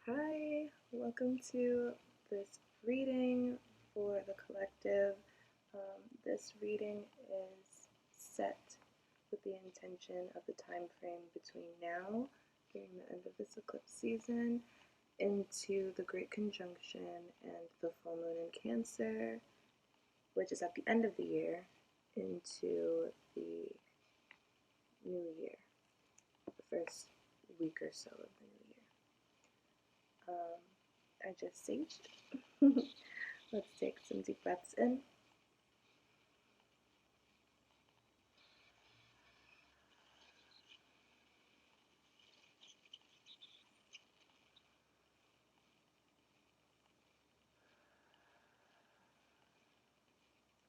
Hi, welcome to this reading for the collective. This reading is set with the intention of the time frame between now, during the end of this eclipse season, into the Great Conjunction and the full moon in Cancer, which is at the end of the year, into the new year, the first week or so of the new year. I just saged. Let's take some deep breaths in.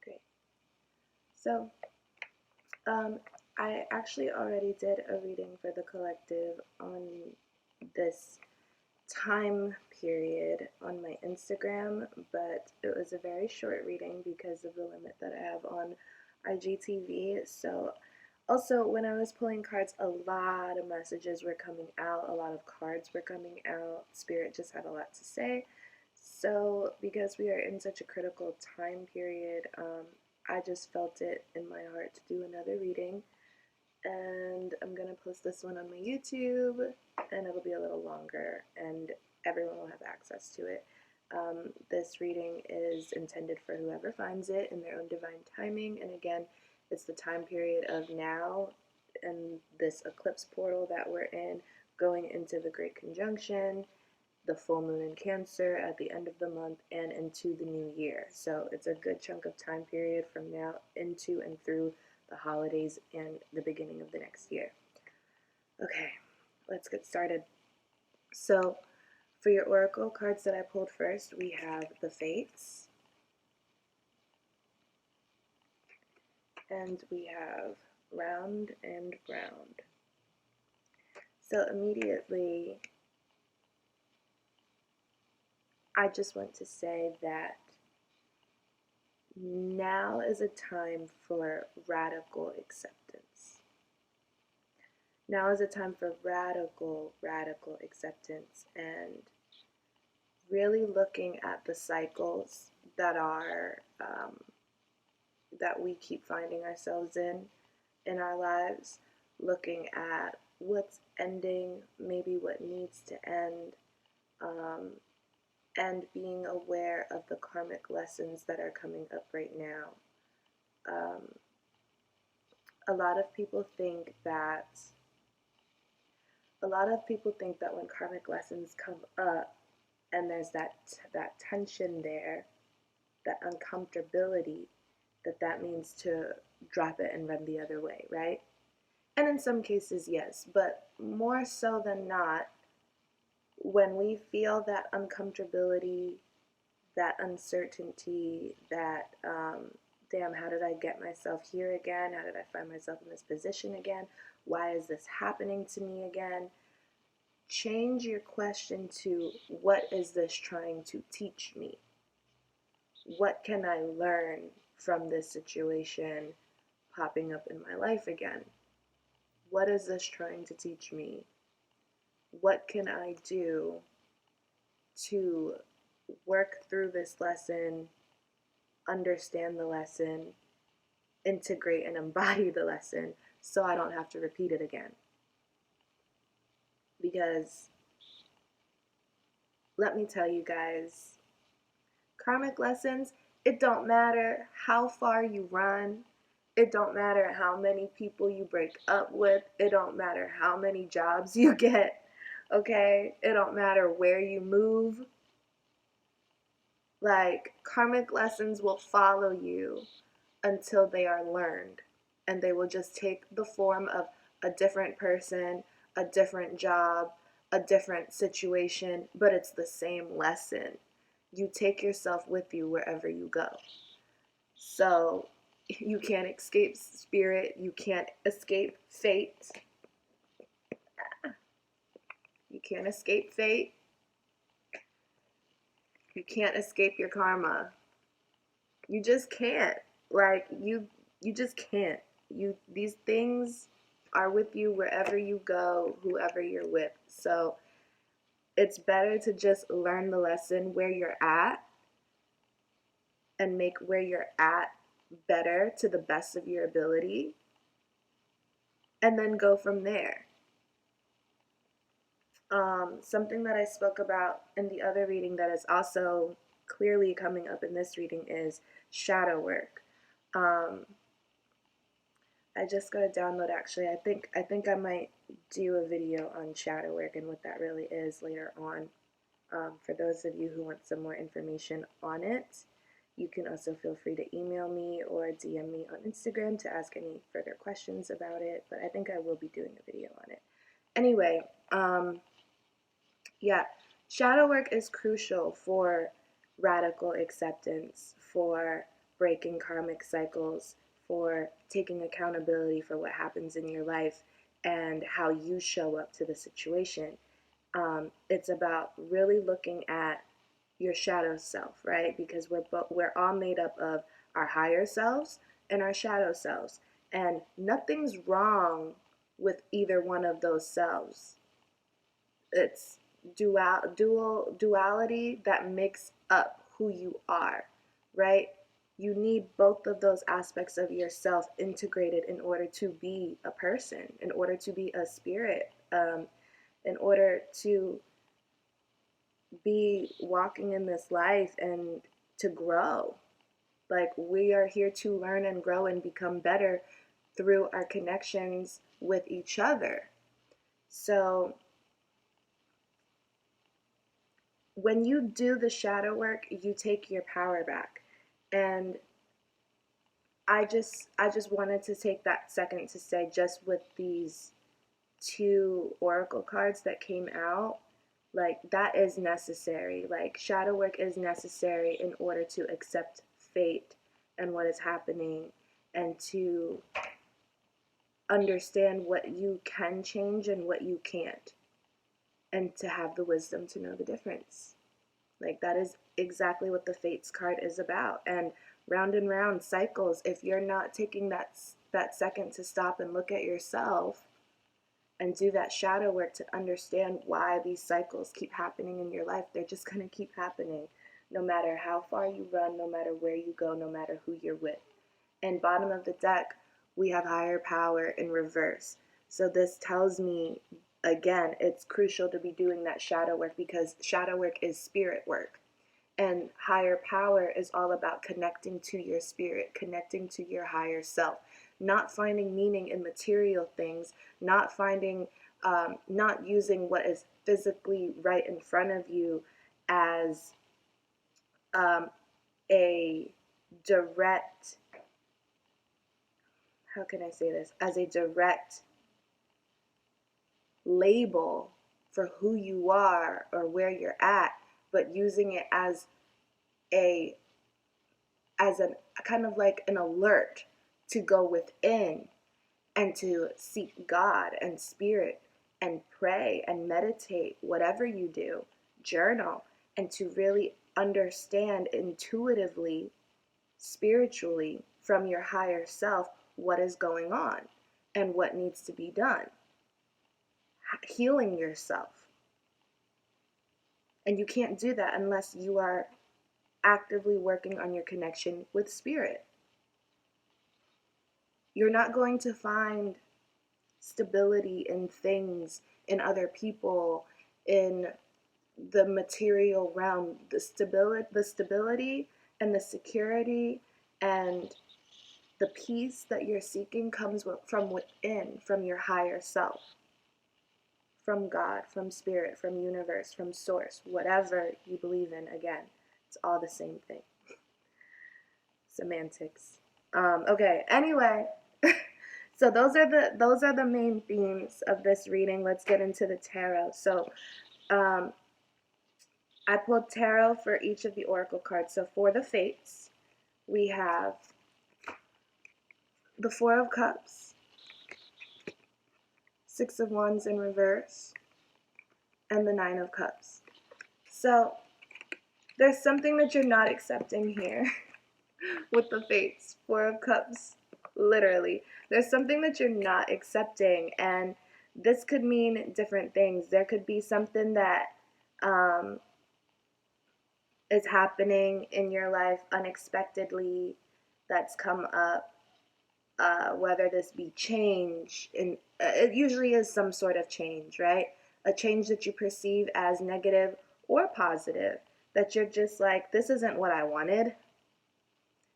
Great. So, I actually already did a reading for the collective on this time period on my Instagram, but it was a very short reading because of the limit that I have on IGTV. So, also, when I was pulling cards, a lot of messages were coming out, a lot of cards were coming out. Spirit just had a lot to say. So, because we are in such a critical time period, I just felt it in my heart to do another reading. And I'm going to post this one on my YouTube, and it'll be a little longer, and everyone will have access to it. This reading is intended for whoever finds it in their own divine timing, and again, it's the time period of now and this eclipse portal that we're in, going into the Great Conjunction, the full moon in Cancer at the end of the month, and into the new year. So it's a good chunk of time period from now into and through the holidays and the beginning of the next year. Okay, let's get started. So for your oracle cards that I pulled first, we have the Fates, and we have Round and Ground. So immediately, I just want to say that now is a time for radical acceptance. Now is a time for radical acceptance and really looking at the cycles that that we keep finding ourselves in our lives, looking at what's ending, maybe what needs to end, and being aware of the karmic lessons that are coming up right now. A lot of people think that when karmic lessons come up and there's that tension there, that uncomfortability, that means to drop it and run the other way, right? And in some cases, yes, but more so than not, when we feel that uncomfortability, that uncertainty, that damn, how did I get myself here again? How did I find myself in this position again? Why is this happening to me again? Change your question to, what is this trying to teach me? What can I learn from this situation popping up in my life again? What is this trying to teach me? What can I do to work through this lesson, understand the lesson, integrate and embody the lesson so I don't have to repeat it again? Because let me tell you guys, karmic lessons, it don't matter how far you run, it don't matter how many people you break up with, it don't matter how many jobs you get, okay? It don't matter where you move. Like, karmic lessons will follow you until they are learned, and they will just take the form of a different person, a different job, a different situation, but it's the same lesson. You take yourself with you wherever you go. So you can't escape spirit, you can't escape fate. You can't escape fate. You can't escape your karma. You just can't. Like, you just can't. These things are with you wherever you go, whoever you're with. So It's better to just learn the lesson where you're at and make where you're at better to the best of your ability, and then go from there. Something that I spoke about in the other reading that is also clearly coming up in this reading is shadow work. I just got to download, actually. I think I might do a video on shadow work and what that really is later on. For those of you who want some more information on it, you can also feel free to email me or DM me on Instagram to ask any further questions about it, but I think I will be doing a video on it. Anyway, yeah, shadow work is crucial for radical acceptance, for breaking karmic cycles, for taking accountability for what happens in your life and how you show up to the situation. It's about really looking at your shadow self, right? Because we're all made up of our higher selves and our shadow selves, and nothing's wrong with either one of those selves. It's duality that makes up who you are, right? You need both of those aspects of yourself integrated in order to be a person, in order to be a spirit, in order to be walking in this life and to grow. Like, we are here to learn and grow and become better through our connections with each other. So when you do the shadow work, you take your power back. And I just wanted to take that second to say, just with these two oracle cards that came out, like, that is necessary. Like, shadow work is necessary in order to accept fate and what is happening, and to understand what you can change and what you can't, and to have the wisdom to know the difference. Like, that is exactly what the Fates card is about. And round cycles, if you're not taking that second to stop and look at yourself and do that shadow work to understand why these cycles keep happening in your life, they're just going to keep happening no matter how far you run, no matter where you go, no matter who you're with. And bottom of the deck, we have higher power in reverse. So this tells me, again, it's crucial to be doing that shadow work, because shadow work is spirit work. And higher power is all about connecting to your spirit, connecting to your higher self, not finding meaning in material things, not using what is physically right in front of you as a direct, how can I say this, as a direct label for who you are or where you're at, but using it as a kind of like an alert to go within and to seek God and spirit and pray and meditate, whatever you do, journal, and to really understand intuitively, spiritually, from your higher self, what is going on and what needs to be done. Healing yourself. And you can't do that unless you are actively working on your connection with spirit. You're not going to find stability in things, in other people, in the material realm. The stability and the security and the peace that you're seeking comes from within, from your higher self, from God, from spirit, from universe, from source, whatever you believe in. Again, it's all the same thing. Semantics. Okay, anyway, so those are the main themes of this reading. Let's get into the tarot. So I pulled tarot for each of the oracle cards. So for the Fates, we have the Four of Cups, Six of Wands in reverse, and the Nine of Cups. So there's something that you're not accepting here with the Fates. Four of Cups, literally. There's something that you're not accepting, and this could mean different things. There could be something that um, is happening in your life unexpectedly that's come up, whether this be change, and it usually is some sort of change, right? A change that you perceive as negative or positive, that you're just like, this isn't what I wanted.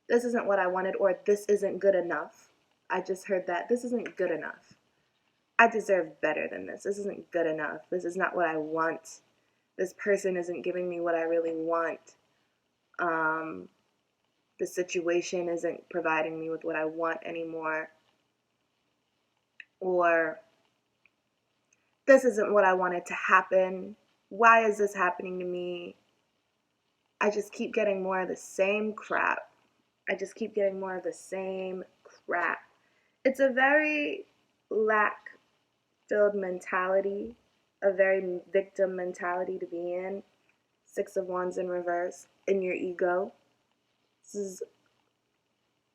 This isn't what I wanted, or this isn't good enough. I just heard that. This isn't good enough. I deserve better than this. This isn't good enough. This is not what I want. This person isn't giving me what I really want. Um, the situation isn't providing me with what I want anymore. Or this isn't what I wanted to happen. Why is this happening to me? I just keep getting more of the same crap. I just keep getting more of the same crap. It's a very lack filled mentality, a very victim mentality to be in. Six of Wands in reverse, in your ego. This is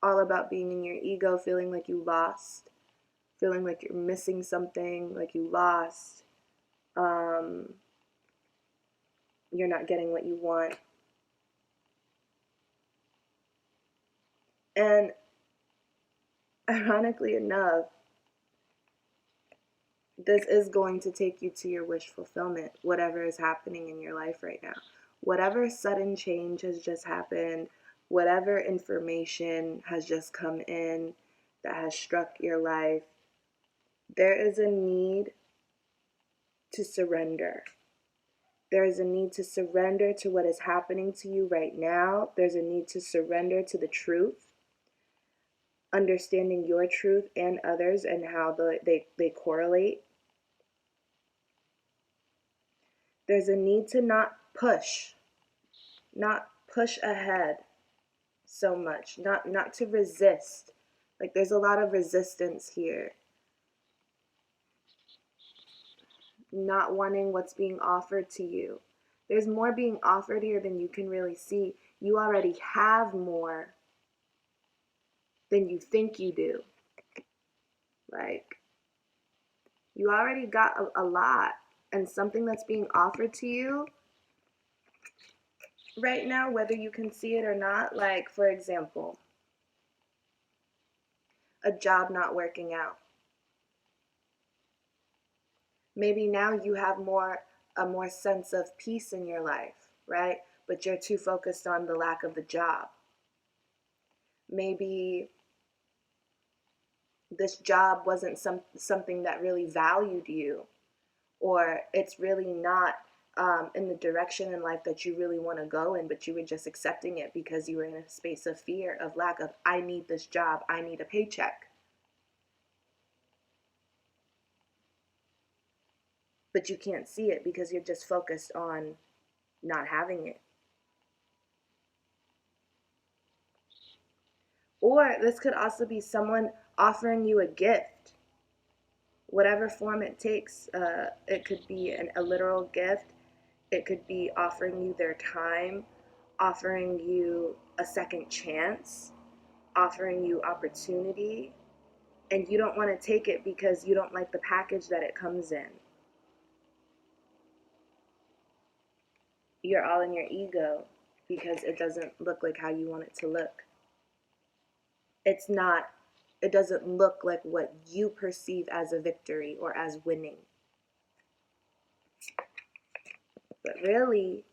all about being in your ego, feeling like you lost, feeling like you're missing something, like you lost. You're not getting what you want. And ironically enough, this is going to take you to your wish fulfillment, whatever is happening in your life right now. Whatever sudden change has just happened, whatever information has just come in that has struck your life, there is a need to surrender. There is a need to surrender to what is happening to you right now. There's a need to surrender to the truth, understanding your truth and others and how they correlate. There's a need to not push ahead so much, not to resist. Like there's a lot of resistance here. Not wanting what's being offered to you. There's more being offered here than you can really see. You already have more than you think you do. Like, you already got a lot, and something that's being offered to you right now, whether you can see it or not, like, for example, a job not working out. Maybe now you have a more sense of peace in your life, right? But you're too focused on the lack of the job. Maybe this job wasn't something that really valued you, or it's really not in the direction in life that you really want to go in, but you were just accepting it because you were in a space of fear, of lack of, I need this job, I need a paycheck. But you can't see it because you're just focused on not having it. Or this could also be someone offering you a gift, whatever form it takes. It could be a literal gift. It could be offering you their time, offering you a second chance, offering you opportunity, and you don't want to take it because you don't like the package that it comes in. You're all in your ego because it doesn't look like how you want it to look. It's not, it doesn't look like what you perceive as a victory or as winning. But really,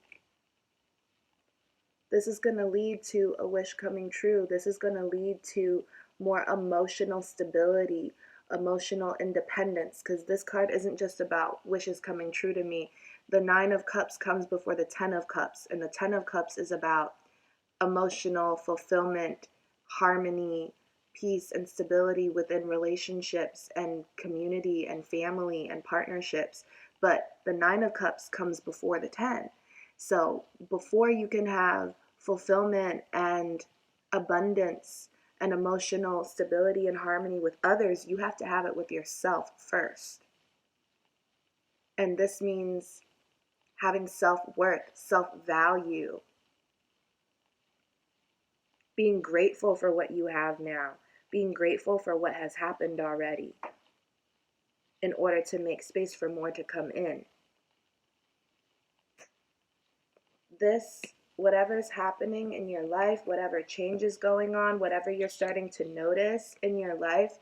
this is going to lead to a wish coming true. This is going to lead to more emotional stability, emotional independence, because this card isn't just about wishes coming true to me. The Nine of Cups comes before the Ten of Cups, and the Ten of Cups is about emotional fulfillment, harmony, peace, and stability within relationships and community and family and partnerships. But the Nine of Cups comes before the 10. So before you can have fulfillment and abundance and emotional stability and harmony with others, you have to have it with yourself first. And this means having self-worth, self-value, being grateful for what you have now, being grateful for what has happened already in order to make space for more to come in. this, whatever's happening in your life, whatever change is going on, whatever you're starting to notice in your life,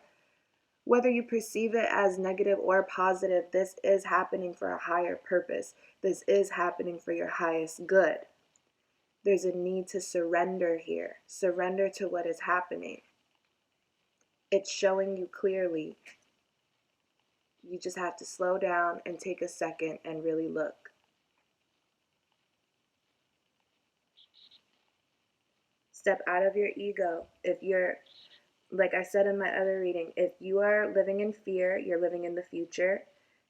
whether you perceive it as negative or positive, this is happening for a higher purpose. This is happening for your highest good. There's a need to surrender here. Surrender to what is happening. It's showing you clearly. You just have to slow down and take a second and really look. Step out of your ego. If you're, like I said in my other reading, if you are living in fear, you're living in the future.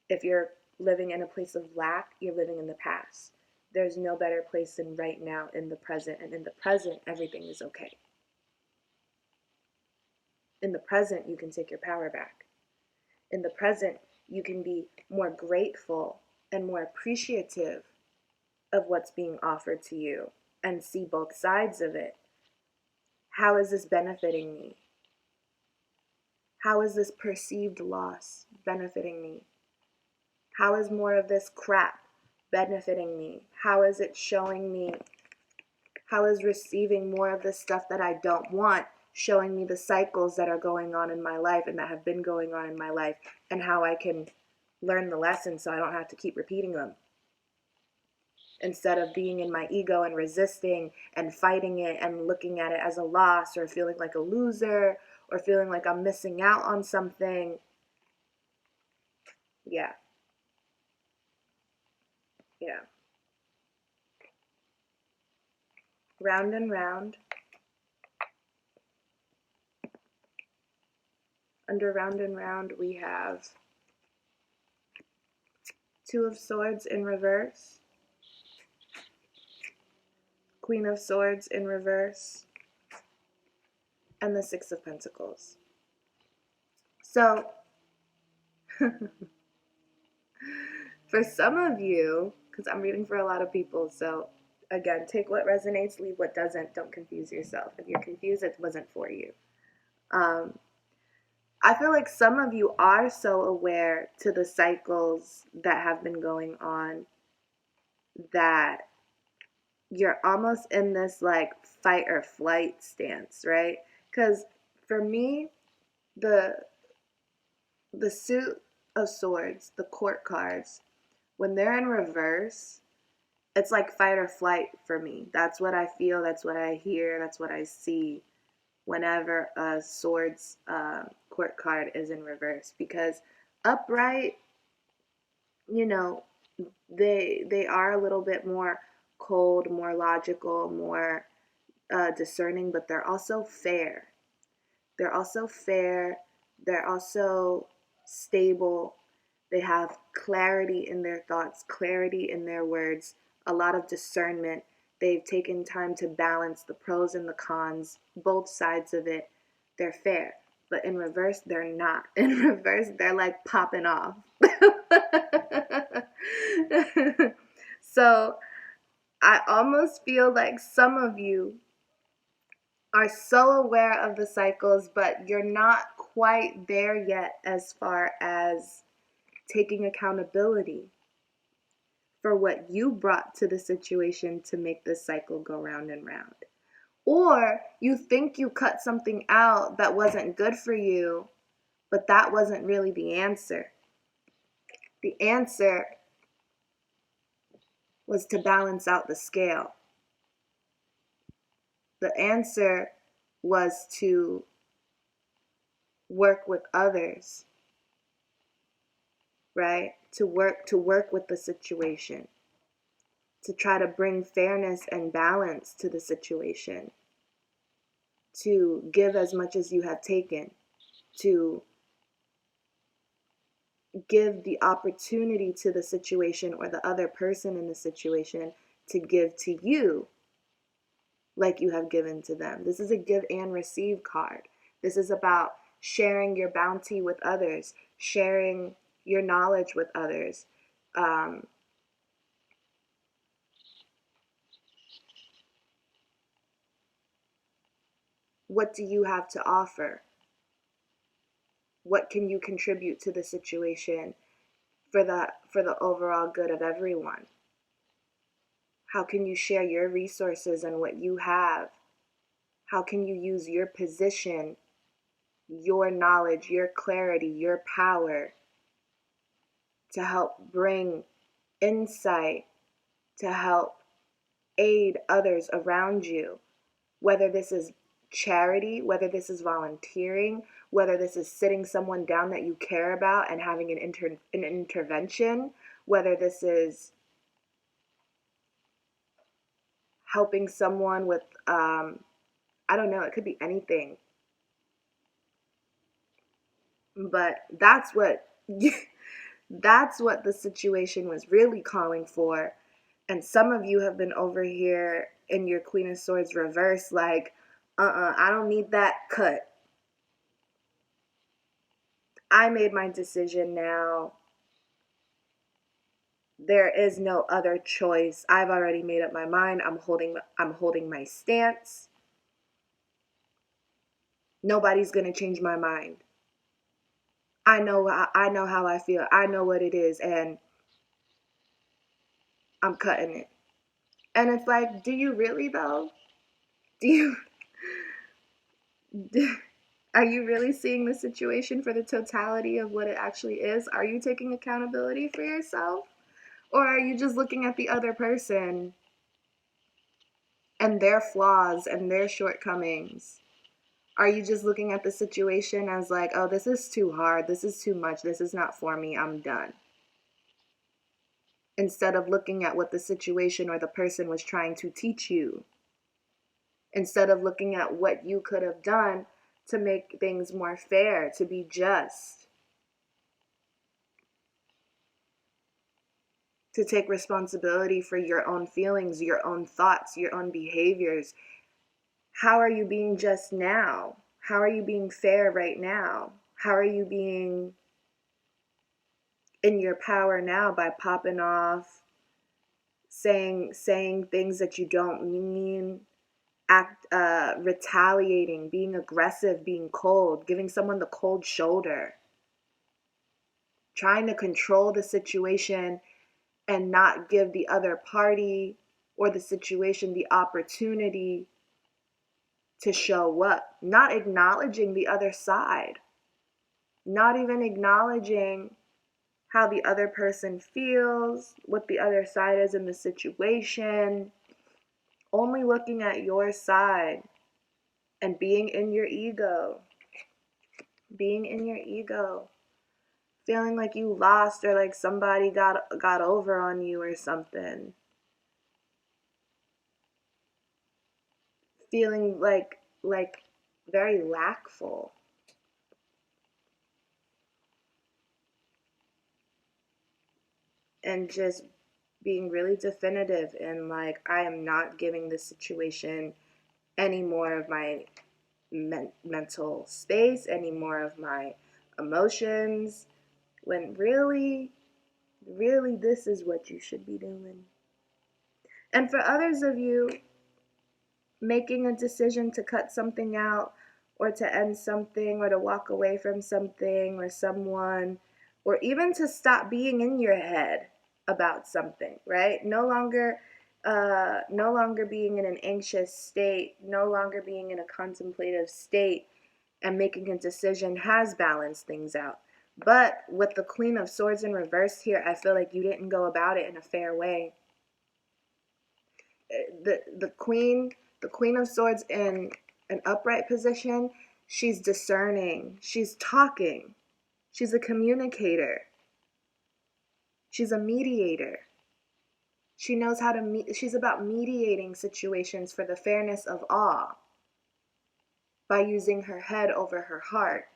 If you're living in a place of lack, you're living in the past. There's no better place than right now in the present. And in the present, everything is okay. In the present, you can take your power back. In the present, you can be more grateful and more appreciative of what's being offered to you and see both sides of it. How is this benefiting me? How is this perceived loss benefiting me? How is more of this crap benefiting me? How is it showing me? How is receiving more of this stuff that I don't want showing me the cycles that are going on in my life and that have been going on in my life, and how I can learn the lesson so I don't have to keep repeating them? Instead of being in my ego and resisting and fighting it and looking at it as a loss or feeling like a loser or feeling like I'm missing out on something. Yeah. Round and round. Under round and round, we have Two of Swords in reverse, Queen of Swords in reverse, and the Six of Pentacles. So, for some of you, because I'm reading for a lot of people, so again, take what resonates, leave what doesn't. Don't confuse yourself. If you're confused, it wasn't for you. I feel like some of you are so aware to the cycles that have been going on that you're almost in this like fight or flight stance, right? Because for me, the Suit of Swords, the Court cards, when they're in reverse, it's like fight or flight for me. That's what I feel, that's what I hear, that's what I see whenever a Swords Court card is in reverse. Because upright, you know, they are a little bit more cold, more logical, more discerning, but they're also fair. They're also fair. They're also stable. They have clarity in their thoughts, clarity in their words, a lot of discernment. They've taken time to balance the pros and the cons, both sides of it. They're fair. But in reverse, they're not. In reverse, they're like popping off. So I almost feel like some of you are so aware of the cycles, but you're not quite there yet as far as taking accountability for what you brought to the situation to make this cycle go round and round. Or you think you cut something out that wasn't good for you, but that wasn't really the answer. The answer was to balance out the scale. The answer was to work with others, right? To work with the situation, to try to bring fairness and balance to the situation, to give as much as you have taken, to give the opportunity to the situation or the other person in the situation to give to you like you have given to them. This is a give and receive card. This is about sharing your bounty with others, sharing your knowledge with others. What do you have to offer? What can you contribute to the situation for the overall good of everyone? How can you share your resources and what you have? How can you use your position, your knowledge, your clarity, your power to help bring insight, to help aid others around you? Whether this is charity, whether this is volunteering, whether this is sitting someone down that you care about and having an intervention, whether this is helping someone with, I don't know, it could be anything. But that's what the situation was really calling for. And some of you have been over here in your Queen of Swords reverse, like, I don't need that cut. I made my decision now. There is no other choice. I've already made up my mind. I'm holding my stance. Nobody's going to change my mind. I know how I feel. I know what it is, and I'm cutting it. And it's like, do you really though? Do you are you really seeing the situation for the totality of what it actually is? Are you taking accountability for yourself? Or are you just looking at the other person and their flaws and their shortcomings? Are you just looking at the situation as like, oh, this is too hard, this is too much, this is not for me, I'm done? Instead of looking at what the situation or the person was trying to teach you. Instead of looking at what you could have done to make things more fair, to be just, to take responsibility for your own feelings, your own thoughts, your own behaviors. How are you being just now? How are you being fair right now? How are you being in your power now by popping off, saying things that you don't mean, retaliating, being aggressive, being cold, giving someone the cold shoulder, trying to control the situation and not give the other party or the situation the opportunity to show up, not acknowledging the other side, not even acknowledging how the other person feels, what the other side is in the situation, only looking at your side and being in your ego, feeling like you lost or like somebody got over on you or something. Feeling like very lackful. And just being really definitive in like, I am not giving this situation any more of my mental space, any more of my emotions, when really this is what you should be doing. And for others of you, making a decision to cut something out or to end something or to walk away from something or someone, or even to stop being in your head about something, right? No longer being in an anxious state, no longer being in a contemplative state, and making a decision has balanced things out. But with the Queen of Swords in reverse here, I feel like you didn't go about it in a fair way. The Queen of Swords in an upright position, she's discerning, she's talking, she's a communicator, she's a mediator. She knows how to she's about mediating situations for the fairness of all by using her head over her heart,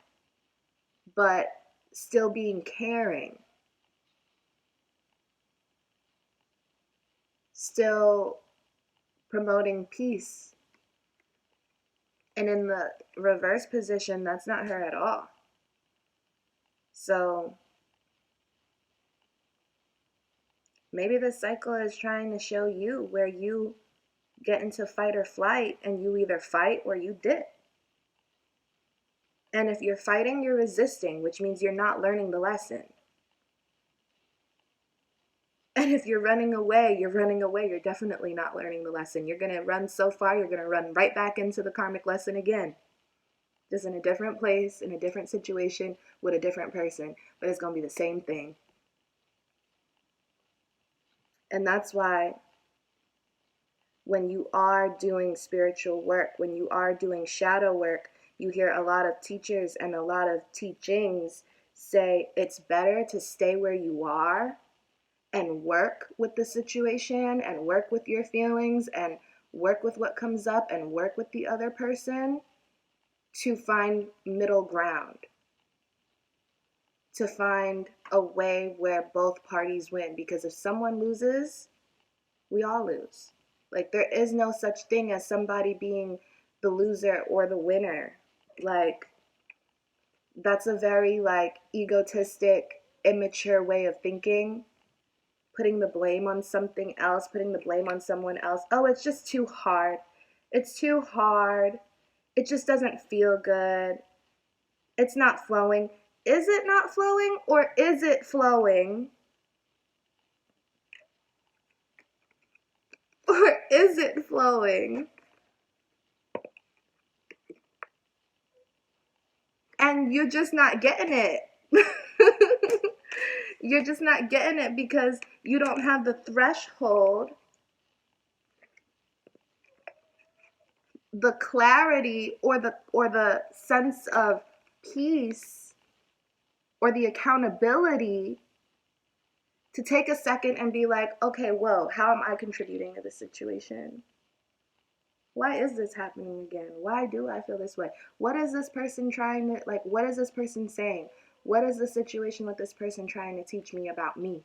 but still being caring, still promoting peace. And in the reverse position, that's not her at all. So maybe the cycle is trying to show you where you get into fight or flight and you either fight or you dip. And if you're fighting, you're resisting, which means you're not learning the lesson. And if you're running away, you're running away. You're definitely not learning the lesson. You're going to run so far, you're going to run right back into the karmic lesson again. Just in a different place, in a different situation, with a different person. But it's going to be the same thing. And that's why when you are doing spiritual work, when you are doing shadow work, you hear a lot of teachers and a lot of teachings say it's better to stay where you are and work with the situation and work with your feelings and work with what comes up and work with the other person to find middle ground, to find a way where both parties win. Because if someone loses, we all lose. Like, there is no such thing as somebody being the loser or the winner. Like, that's a very, like, egotistic, immature way of thinking. Putting the blame on something else, putting the blame on someone else. Oh, it's just too hard. It's too hard. It just doesn't feel good. It's not flowing. Is it not flowing, or is it flowing? Or is it flowing? And you're just not getting it. You're just not getting it because you don't have the threshold, the clarity, or the sense of peace, or the accountability to take a second and be like, okay, whoa, how am I contributing to the situation? Why is this happening again? Why do I feel this way? What is this person trying to, like, what is this person saying? What is the situation with this person trying to teach me about me?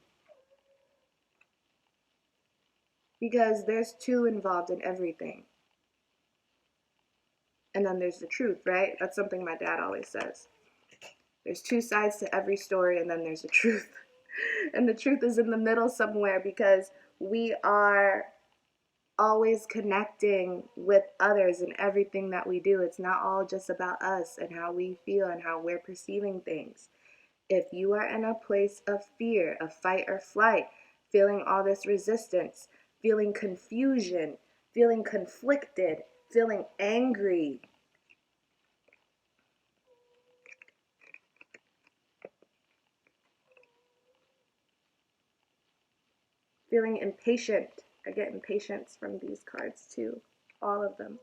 Because there's two involved in everything. And then there's the truth, right? That's something my dad always says. There's two sides to every story, and then there's the truth. And the truth is in the middle somewhere, because we are always connecting with others in everything that we do. It's not all just about us and how we feel and how we're perceiving things. If you are in a place of fear, of fight or flight, feeling all this resistance, feeling confusion, feeling conflicted, feeling angry, feeling impatient. I get impatience from these cards too, all of them.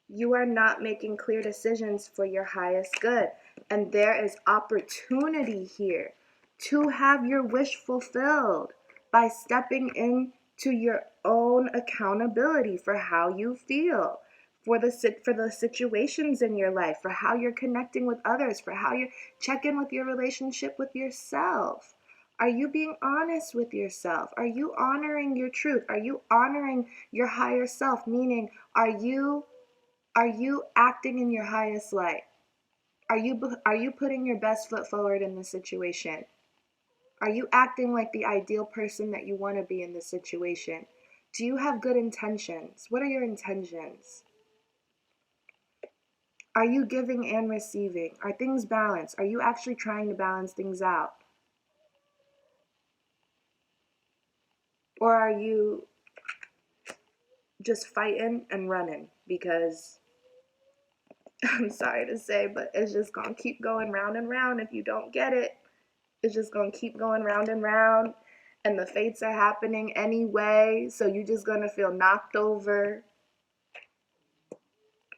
You are not making clear decisions for your highest good. And there is opportunity here to have your wish fulfilled by stepping into your own accountability for how you feel, for the situations in your life, for how you're connecting with others, for how you check in with your relationship with yourself. Are you being honest with yourself? Are you honoring your truth? Are you honoring your higher self? Meaning, are you acting in your highest light? Are you putting your best foot forward in the situation? Are you acting like the ideal person that you want to be in this situation? Do you have good intentions? What are your intentions? Are you giving and receiving? Are things balanced? Are you actually trying to balance things out? Or are you just fighting and running because, I'm sorry to say, but it's just going to keep going round and round if you don't get it. It's just going to keep going round and round, and the fates are happening anyway, so you're just going to feel knocked over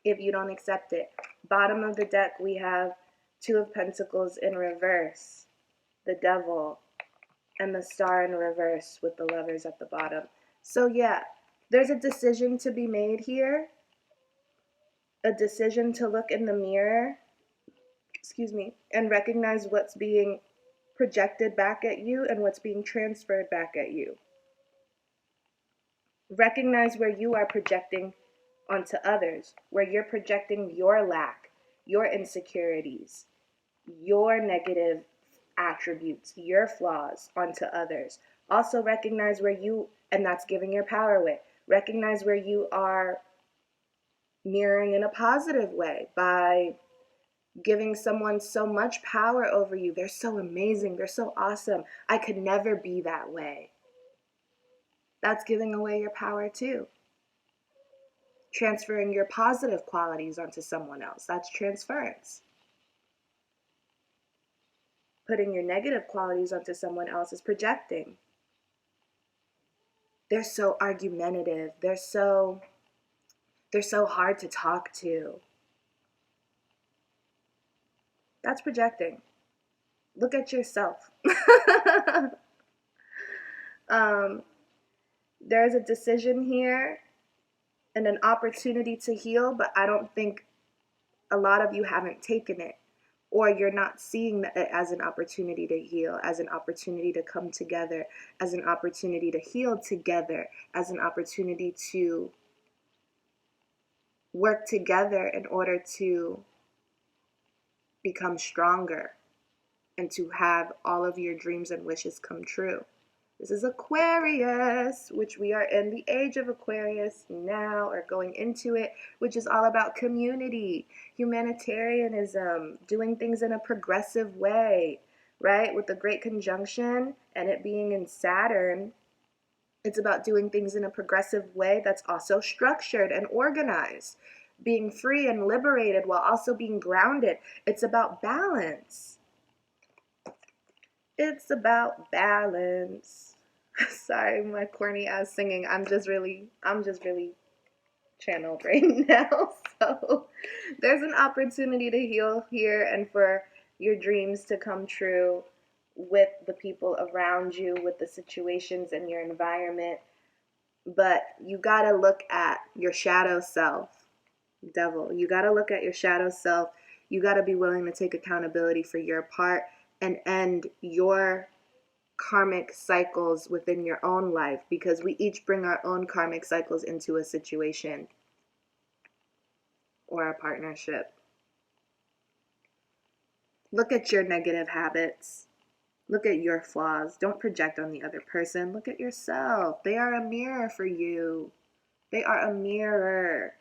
if you don't accept it. Bottom of the deck, we have Two of Pentacles in reverse, the Devil, and the Star in reverse with the Lovers at the bottom. So yeah, there's a decision to be made here, a decision to look in the mirror, and recognize what's being projected back at you and what's being transferred back at you. Recognize where you are projecting onto others, where you're projecting your lack, your insecurities, your negative attributes, your flaws onto others. Also recognize where you, and that's giving your power away. Recognize where you are mirroring in a positive way by giving someone so much power over you. They're so amazing. They're so awesome. I could never be that way. That's giving away your power too. Transferring your positive qualities onto someone else. That's transference. Putting your negative qualities onto someone else is projecting. They're so argumentative. They're so hard to talk to. That's projecting. Look at yourself. There's a decision here and an opportunity to heal, but I don't think a lot of you haven't taken it, or you're not seeing it as an opportunity to heal, as an opportunity to come together, as an opportunity to heal together, as an opportunity to work together in order to become stronger and to have all of your dreams and wishes come true. This is Aquarius, which we are in the age of Aquarius now, or going into it, which is all about community, humanitarianism, doing things in a progressive way, right? With the Great Conjunction and it being in Saturn, it's about doing things in a progressive way that's also structured and organized, being free and liberated while also being grounded. It's about balance. It's about balance. Sorry, my corny ass singing. I'm just really channeled right now. So there's an opportunity to heal here and for your dreams to come true with the people around you, with the situations in your environment. But you gotta look at your shadow self, devil. You gotta look at your shadow self. You gotta be willing to take accountability for your part and end your karmic cycles within your own life, because we each bring our own karmic cycles into a situation or a partnership. Look at your negative habits. Look at your flaws. Don't project on the other person. Look at yourself. They are a mirror for you. They are a mirror.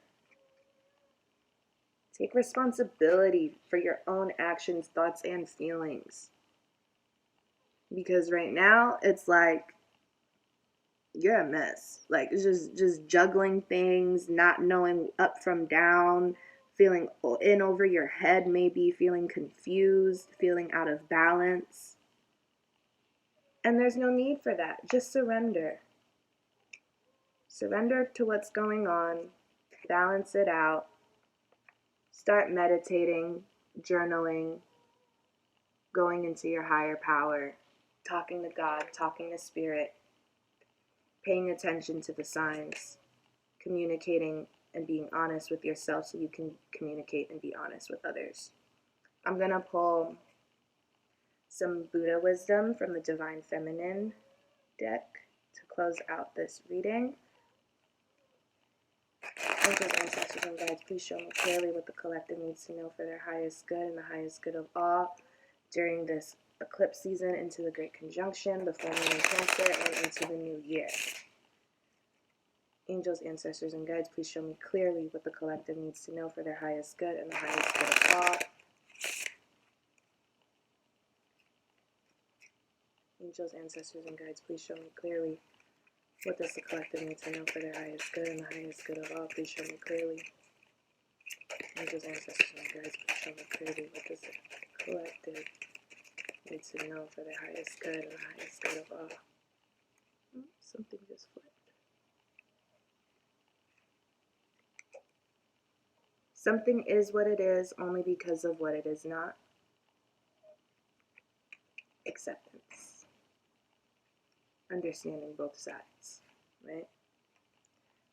Take responsibility for your own actions, thoughts, and feelings. Because right now, it's like you're a mess. Like, it's just juggling things, not knowing up from down, feeling in over your head, maybe feeling confused, feeling out of balance. And there's no need for that. Just surrender. Surrender to what's going on. Balance it out. Start meditating, journaling, going into your higher power, talking to God, talking to Spirit, paying attention to the signs, communicating and being honest with yourself so you can communicate and be honest with others. I'm going to pull some Buddha wisdom from the Divine Feminine deck to close out this reading. Angels, ancestors, and guides, please show me clearly what the collective needs to know for their highest good and the highest good of all during this eclipse season into the Great Conjunction, the full moon in Cancer, and into the new year. Angels, ancestors, and guides, please show me clearly what the collective needs to know for their highest good and the highest good of all. Angels, ancestors, and guides, please show me clearly what does the collective need to know for their highest good and the highest good of all. Please show me clearly. Angels, ancestors, and guides, please show me clearly what does the collective need to know for their highest good and the highest good of all. Something just flipped. Something is what it is only because of what it is not. Acceptance. Understanding both sides, right?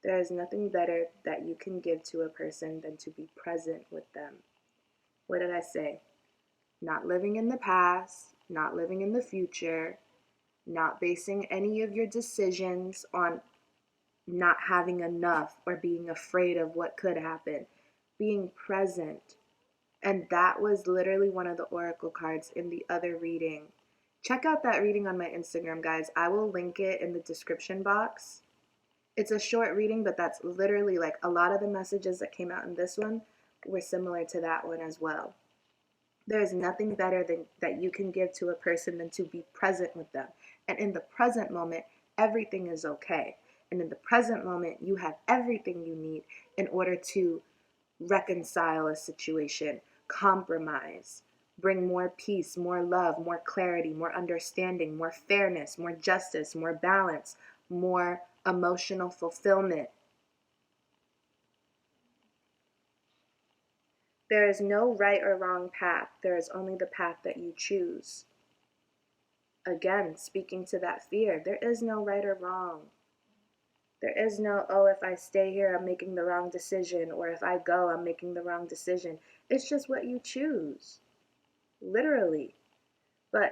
There is nothing better that you can give to a person than to be present with them. What did I say? Not living in the past, not living in the future, not basing any of your decisions on not having enough or being afraid of what could happen. Being present. And that was literally one of the oracle cards in the other reading. Check out that reading on my Instagram, guys. I will link it in the description box. It's a short reading, but that's literally like a lot of the messages that came out in this one were similar to that one as well. There is nothing better that you can give to a person than to be present with them. And in the present moment, everything is okay. And in the present moment, you have everything you need in order to reconcile a situation, compromise, bring more peace, more love, more clarity, more understanding, more fairness, more justice, more balance, more emotional fulfillment. There is no right or wrong path. There is only the path that you choose. Again, speaking to that fear, there is no right or wrong. There is no, oh, if I stay here, I'm making the wrong decision, or if I go, I'm making the wrong decision. It's just what you choose, literally. But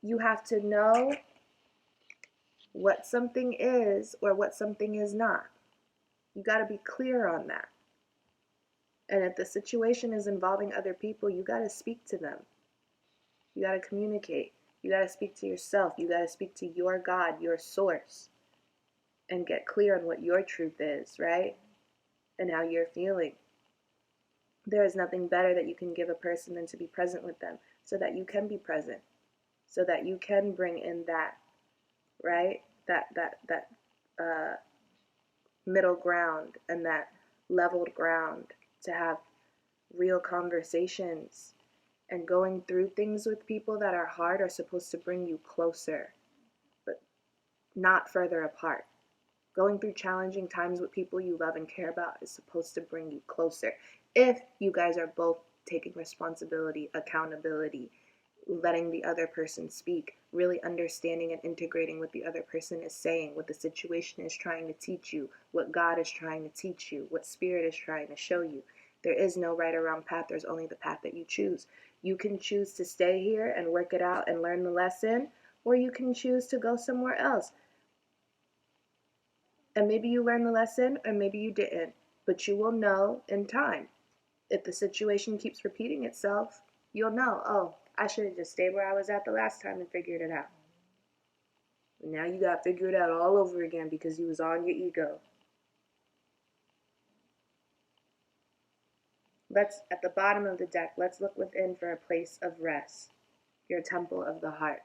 you have to know what something is or what something is not. You got to be clear on that. And if the situation is involving other people, you got to speak to them. You got to communicate. You got to speak to yourself. You got to speak to your God, your source, and get clear on what your truth is, right? And how you're feeling. There is nothing better that you can give a person than to be present with them so that you can be present, so that you can bring in that, right? That middle ground and that leveled ground to have real conversations. And going through things with people that are hard are supposed to bring you closer, but not further apart. Going through challenging times with people you love and care about is supposed to bring you closer. If you guys are both taking responsibility, accountability, letting the other person speak, really understanding and integrating what the other person is saying, what the situation is trying to teach you, what God is trying to teach you, what Spirit is trying to show you. There is no right or wrong path. There's only the path that you choose. You can choose to stay here and work it out and learn the lesson, or you can choose to go somewhere else. And maybe you learned the lesson, or maybe you didn't. But you will know in time. If the situation keeps repeating itself, you'll know, oh, I should have just stayed where I was at the last time and figured it out. And now you got to figure it out all over again because you was on your ego. Let's, at the bottom of the deck, let's look within for a place of rest, your temple of the heart.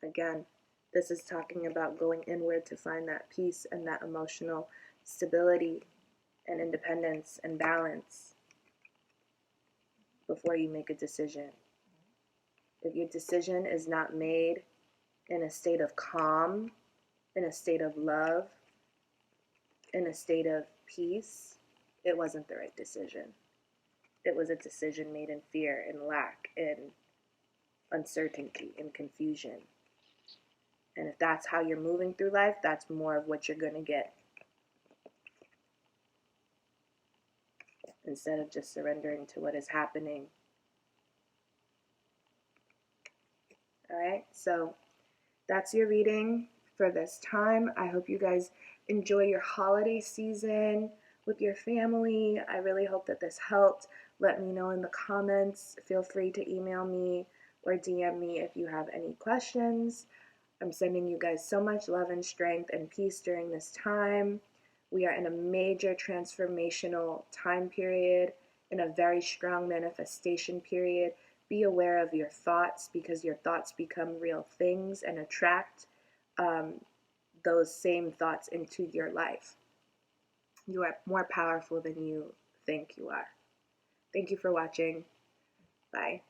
Again, this is talking about going inward to find that peace and that emotional stability and independence and balance before you make a decision. If your decision is not made in a state of calm, in a state of love, in a state of peace, it wasn't the right decision. It was a decision made in fear and lack and uncertainty and confusion. And if that's how you're moving through life, that's more of what you're going to get. Instead of just surrendering to what is happening. All right, so that's your reading for this time. I hope you guys enjoy your holiday season with your family. I really hope that this helped. Let me know in the comments. Feel free to email me or DM me if you have any questions. I'm sending you guys so much love and strength and peace during this time. We are in a major transformational time period, in a very strong manifestation period. Be aware of your thoughts because your thoughts become real things and attract those same thoughts into your life. You are more powerful than you think you are. Thank you for watching. Bye.